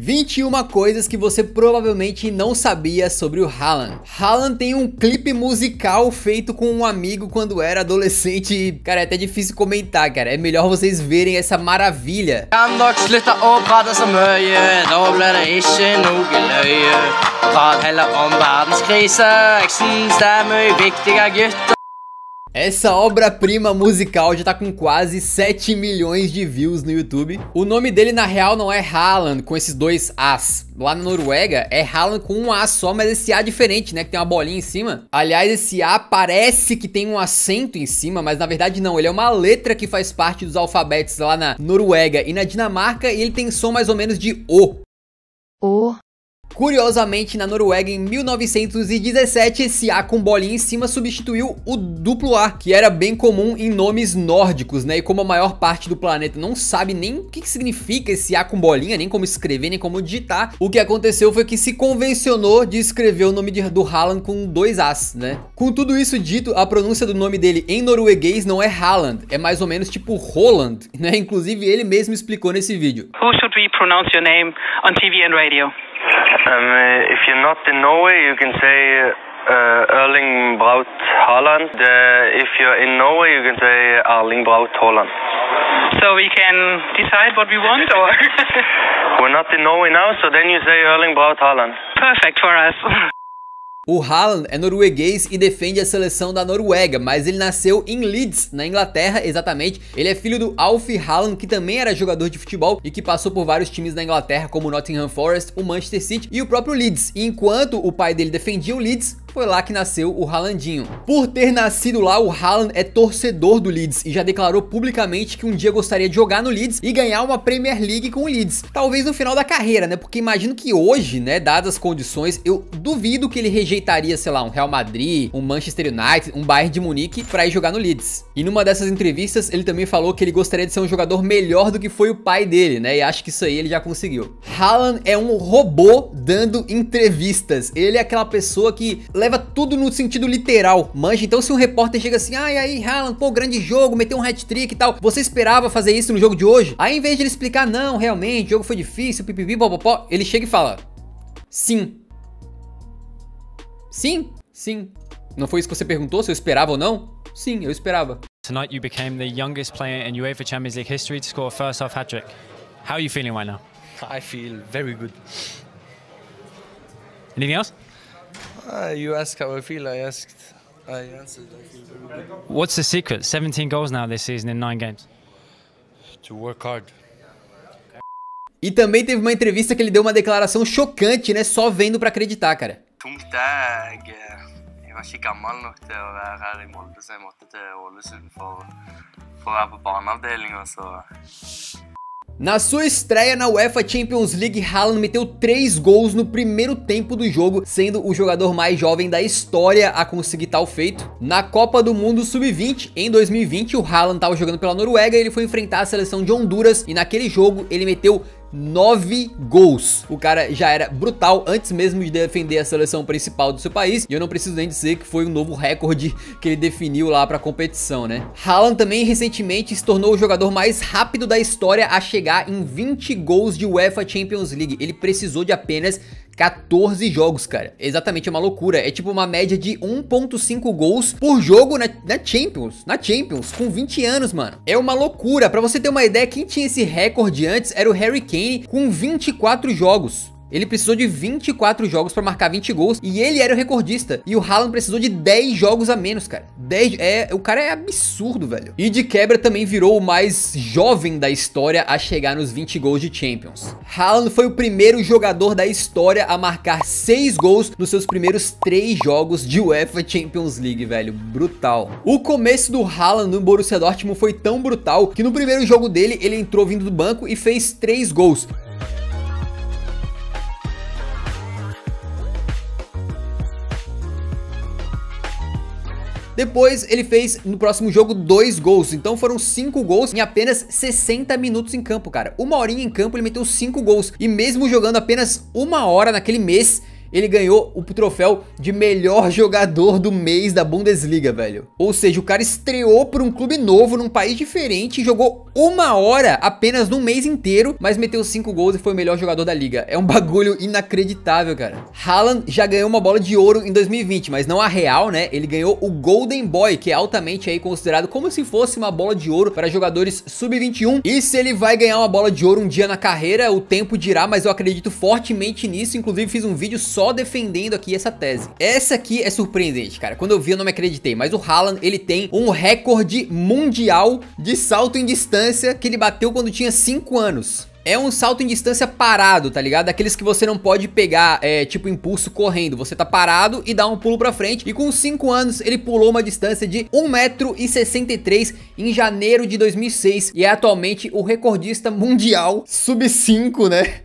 21 coisas que você provavelmente não sabia sobre o Haaland. Haaland tem um clipe musical feito com um amigo quando era adolescente. Cara, é até difícil comentar, cara. É melhor vocês verem essa maravilha. Essa obra-prima musical já tá com quase 7 milhões de views no YouTube. O nome dele na real não é Haaland com esses dois As. Lá na Noruega é Haaland com um A só, mas esse A diferente, né? Que tem uma bolinha em cima. Aliás, esse A parece que tem um acento em cima, mas na verdade não. Ele é uma letra que faz parte dos alfabetos lá na Noruega e na Dinamarca, e ele tem som mais ou menos de O. O. Curiosamente, na Noruega, em 1917, esse A com bolinha em cima substituiu o duplo A, que era bem comum em nomes nórdicos, né? E como a maior parte do planeta não sabe nem o que significa esse A com bolinha, nem como escrever, nem como digitar, o que aconteceu foi que se convencionou de escrever o nome do Haaland com dois As, né? Com tudo isso dito, a pronúncia do nome dele em norueguês não é Haaland, é mais ou menos tipo Roland, né? Inclusive ele mesmo explicou nesse vídeo. How should we pronounce your name on TV and radio? If you're not in Norway, you can say Erling Braut Haaland. If you're in Norway, you can say Erling Braut Haaland. So we can decide what we want, or? We're not in Norway now, so then you say Erling Braut Haaland. Perfect for us. O Haaland é norueguês e defende a seleção da Noruega, mas ele nasceu em Leeds, na Inglaterra, exatamente. Ele é filho do Alf Haaland, que também era jogador de futebol e que passou por vários times da Inglaterra, como o Nottingham Forest, o Manchester City e o próprio Leeds. E enquanto o pai dele defendia o Leeds, foi lá que nasceu o Haalandinho. Por ter nascido lá, o Haaland é torcedor do Leeds e já declarou publicamente que um dia gostaria de jogar no Leeds e ganhar uma Premier League com o Leeds. Talvez no final da carreira, né? Porque imagino que hoje, né, dadas as condições, eu duvido que ele rejeitaria, sei lá, um Real Madrid, um Manchester United, um Bayern de Munique pra ir jogar no Leeds. E numa dessas entrevistas, ele também falou que ele gostaria de ser um jogador melhor do que foi o pai dele, né? E acho que isso aí ele já conseguiu. Haaland é um robô dando entrevistas. Ele é aquela pessoa que leva tudo no sentido literal, manja. Então se um repórter chega assim, ai aí Haaland, pô, grande jogo, meteu um hat-trick e tal, você esperava fazer isso no jogo de hoje? Aí em vez de ele explicar, não, realmente, o jogo foi difícil, pipipi, popopó, ele chega e fala, sim. Sim? Sim. Não foi isso que você perguntou, se eu esperava ou não? Sim, eu esperava. Tonight you became the youngest player in UEFA Champions League history to score a first-half hat-trick. How are you feeling right now? I feel very good. Anything else? You asked how I feel, I answered. I feel very good. What's the secret? 17 goals now this season in 9 games. To work hard. E também teve uma entrevista que ele deu uma declaração chocante, né? Só vendo pra acreditar, cara. Jeg var ikke gammel nok til å være her I Molde, så jeg måtte til Ålesund for å være på barneavdelingen, så... Na sua estreia na UEFA Champions League, Haaland meteu 3 gols no primeiro tempo do jogo, sendo o jogador mais jovem da história a conseguir tal feito. Na Copa do Mundo Sub-20, em 2020, o Haaland estava jogando pela Noruega e ele foi enfrentar a seleção de Honduras e naquele jogo ele meteu 9 gols. O cara já era brutal antes mesmo de defender a seleção principal do seu país, e eu não preciso nem dizer que foi um novo recorde que ele definiu lá pra competição, né? Haaland também recentemente se tornou o jogador mais rápido da história a chegar em 20 gols de UEFA Champions League. Ele precisou de apenas 14 jogos, cara. Exatamente, é uma loucura. É tipo uma média de 1.5 gols por jogo na Champions, com 20 anos, mano. É uma loucura. Pra você ter uma ideia, quem tinha esse recorde antes era o Harry Kane com 24 jogos. Ele precisou de 24 jogos pra marcar 20 gols e ele era o recordista. E o Haaland precisou de 10 jogos a menos, cara. O cara é absurdo, velho. E de quebra também virou o mais jovem da história a chegar nos 20 gols de Champions. Haaland foi o primeiro jogador da história a marcar 6 gols nos seus primeiros 3 jogos de UEFA Champions League, velho. Brutal. O começo do Haaland no Borussia Dortmund foi tão brutal que no primeiro jogo dele, ele entrou vindo do banco e fez 3 gols. Depois ele fez no próximo jogo 2 gols, então foram 5 gols em apenas 60 minutos em campo, cara. 1 horinha em campo ele meteu 5 gols, e mesmo jogando apenas 1 hora naquele mês, ele ganhou o troféu de melhor jogador do mês da Bundesliga, velho. Ou seja, o cara estreou por um clube novo, num país diferente, jogou 1 hora apenas num mês inteiro, mas meteu 5 gols e foi o melhor jogador da liga. É um bagulho inacreditável, cara. Haaland já ganhou uma bola de ouro em 2020, mas não a real, né? Ele ganhou o Golden Boy, que é altamente aí considerado como se fosse uma bola de ouro para jogadores sub-21. E se ele vai ganhar uma bola de ouro um dia na carreira, o tempo dirá, mas eu acredito fortemente nisso. Inclusive fiz um vídeo só defendendo aqui essa tese. Essa aqui é surpreendente, cara. Quando eu vi eu não me acreditei, mas o Haaland, ele tem um recorde mundial de salto em distância que ele bateu quando tinha 5 anos. É um salto em distância parado, tá ligado? Daqueles que você não pode pegar, tipo impulso correndo. Você tá parado e dá um pulo pra frente. E com 5 anos ele pulou uma distância de 1,63 m em janeiro de 2006. E é atualmente o recordista mundial sub-5, né?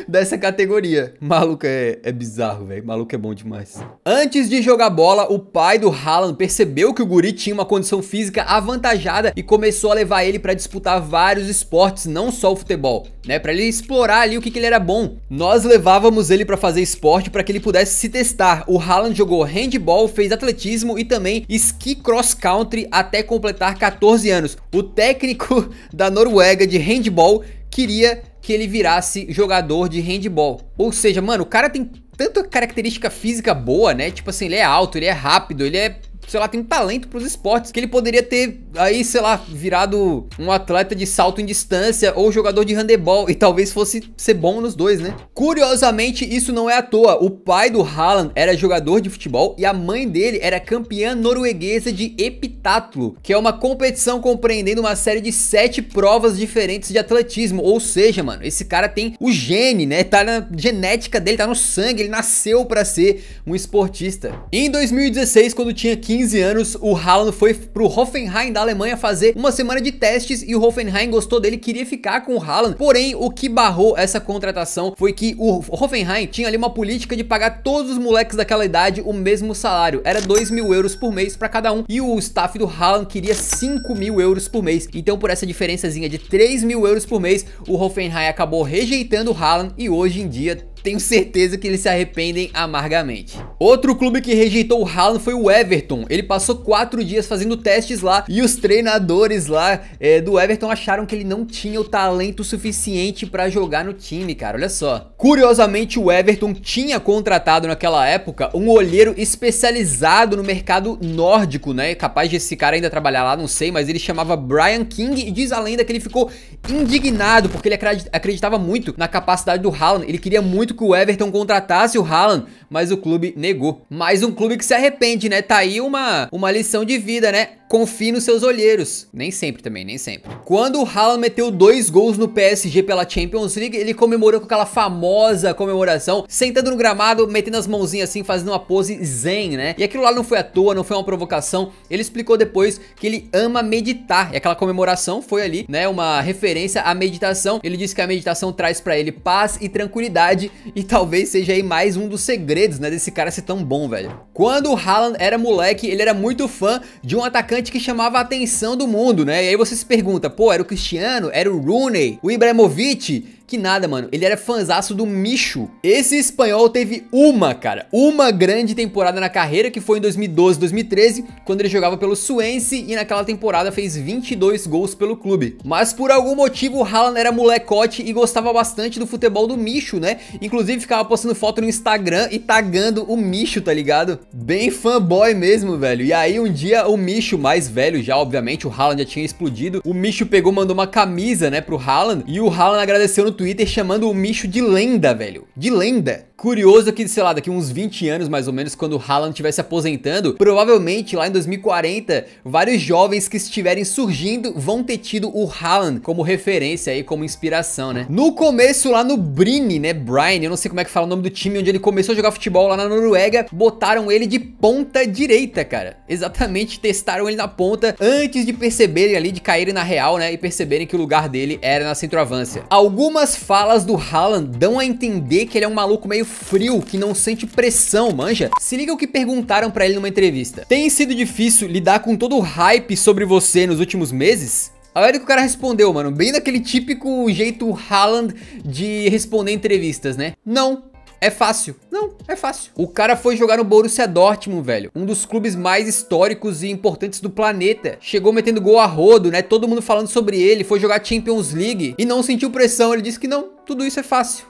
Dessa categoria. Maluco é bizarro, velho. Maluco é bom demais. Antes de jogar bola, o pai do Haaland percebeu que o guri tinha uma condição física avantajada e começou a levar ele pra disputar vários esportes, não só o futebol, né? Pra ele explorar ali o que ele era bom. Nós levávamos ele pra fazer esporte pra que ele pudesse se testar. O Haaland jogou handball, fez atletismo e também esqui cross country até completar 14 anos. O técnico da Noruega de handball queria que ele virasse jogador de handball. Ou seja, mano, o cara tem tanta característica física boa, né? Tipo assim, ele é alto, ele é rápido, ele é, sei lá, tem um talento pros esportes, que ele poderia ter aí, sei lá, virado um atleta de salto em distância ou jogador de handebol, e talvez fosse ser bom nos dois, né? Curiosamente, isso não é à toa. O pai do Haaland era jogador de futebol e a mãe dele era campeã norueguesa de heptatlo, que é uma competição compreendendo uma série de 7 provas diferentes de atletismo. Ou seja, mano, esse cara tem o gene, né? Tá na genética dele, tá no sangue, ele nasceu pra ser um esportista. Em 2016, quando tinha 15 anos, o Haaland foi pro Hoffenheim da Alemanha fazer uma semana de testes e o Hoffenheim gostou dele, queria ficar com o Haaland. Porém, o que barrou essa contratação foi que o Hoffenheim tinha ali uma política de pagar todos os moleques daquela idade o mesmo salário. Era 2.000 euros por mês pra cada um. E o staff do Haaland queria 5.000 euros por mês. Então, por essa diferençazinha de 3.000 euros por mês, o Hoffenheim acabou rejeitando o Haaland e hoje em dia tenho certeza que eles se arrependem amargamente. Outro clube que rejeitou o Haaland foi o Everton. Ele passou 4 dias fazendo testes lá e os treinadores lá do Everton acharam que ele não tinha o talento suficiente pra jogar no time, cara. Olha só. Curiosamente, o Everton tinha contratado naquela época um olheiro especializado no mercado nórdico, né? Capaz de esse cara ainda trabalhar lá, não sei, mas ele chamava Brian King e diz a lenda que ele ficou indignado porque ele acreditava muito na capacidade do Haaland. Ele queria muito que o Everton contratasse o Haaland, mas o clube negou. Mais um clube que se arrepende, né? Tá aí uma lição de vida, né? Confie nos seus olheiros. Nem sempre também, nem sempre. Quando o Haaland meteu 2 gols no PSG pela Champions League, ele comemorou com aquela famosa comemoração, sentando no gramado, metendo as mãozinhas assim, fazendo uma pose zen, né? E aquilo lá não foi à toa, não foi uma provocação. Ele explicou depois que ele ama meditar. E aquela comemoração foi ali, né? Uma referência à meditação. Ele disse que a meditação traz pra ele paz e tranquilidade. E talvez seja aí mais um dos segredos, né? Desse cara ser tão bom, velho. Quando o Haaland era moleque, ele era muito fã de um atacante que chamava a atenção do mundo, né? E aí você se pergunta, pô, era o Cristiano? Era o Rooney? O Ibrahimovic? Que nada, mano, ele era fãzaço do Micho. Esse espanhol teve uma grande temporada na carreira, que foi em 2012, 2013, quando ele jogava pelo Swansea e naquela temporada fez 22 gols pelo clube. Mas por algum motivo o Haaland era molecote e gostava bastante do futebol do Micho, né? Inclusive ficava postando foto no Instagram e tagando o Micho, tá ligado? Bem fanboy mesmo, velho. E aí um dia o Micho, mais velho já, obviamente, o Haaland já tinha explodido, o Micho pegou, mandou uma camisa, né, pro Haaland, e o Haaland agradeceu no Twitter chamando o Micho de lenda, velho. De lenda. Curioso que, sei lá, daqui uns 20 anos mais ou menos, quando o Haaland estiver se aposentando, provavelmente lá em 2040, vários jovens que estiverem surgindo vão ter tido o Haaland como referência aí, como inspiração, né? No começo lá no Bryne, né? Bryne, eu não sei como é que fala o nome do time onde ele começou a jogar futebol lá na Noruega, botaram ele de ponta direita, cara. Exatamente, testaram ele na ponta antes de perceberem ali, de caírem na real, né? E perceberem que o lugar dele era na centroavância. Algumas falas do Haaland dão a entender que ele é um maluco meio frio, que não sente pressão, manja? Se liga o que perguntaram pra ele numa entrevista. Tem sido difícil lidar com todo o hype sobre você nos últimos meses? Olha o que o cara respondeu, mano, bem daquele típico jeito Haaland de responder entrevistas, né? Não. é fácil. Não, é fácil. O cara foi jogar no Borussia Dortmund, velho. Um dos clubes mais históricos e importantes do planeta. Chegou metendo gol a rodo, né? Todo mundo falando sobre ele. Foi jogar Champions League e não sentiu pressão. Ele disse que não, tudo isso é fácil.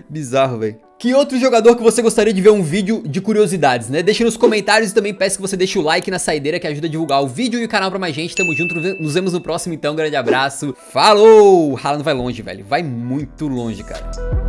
Bizarro, velho. Que outro jogador que você gostaria de ver um vídeo de curiosidades, né? Deixa nos comentários e também peço que você deixe o like na saideira que ajuda a divulgar o vídeo e o canal pra mais gente. Tamo junto, nos vemos no próximo então, grande abraço. Falou! Haaland vai longe, velho. Vai muito longe, cara.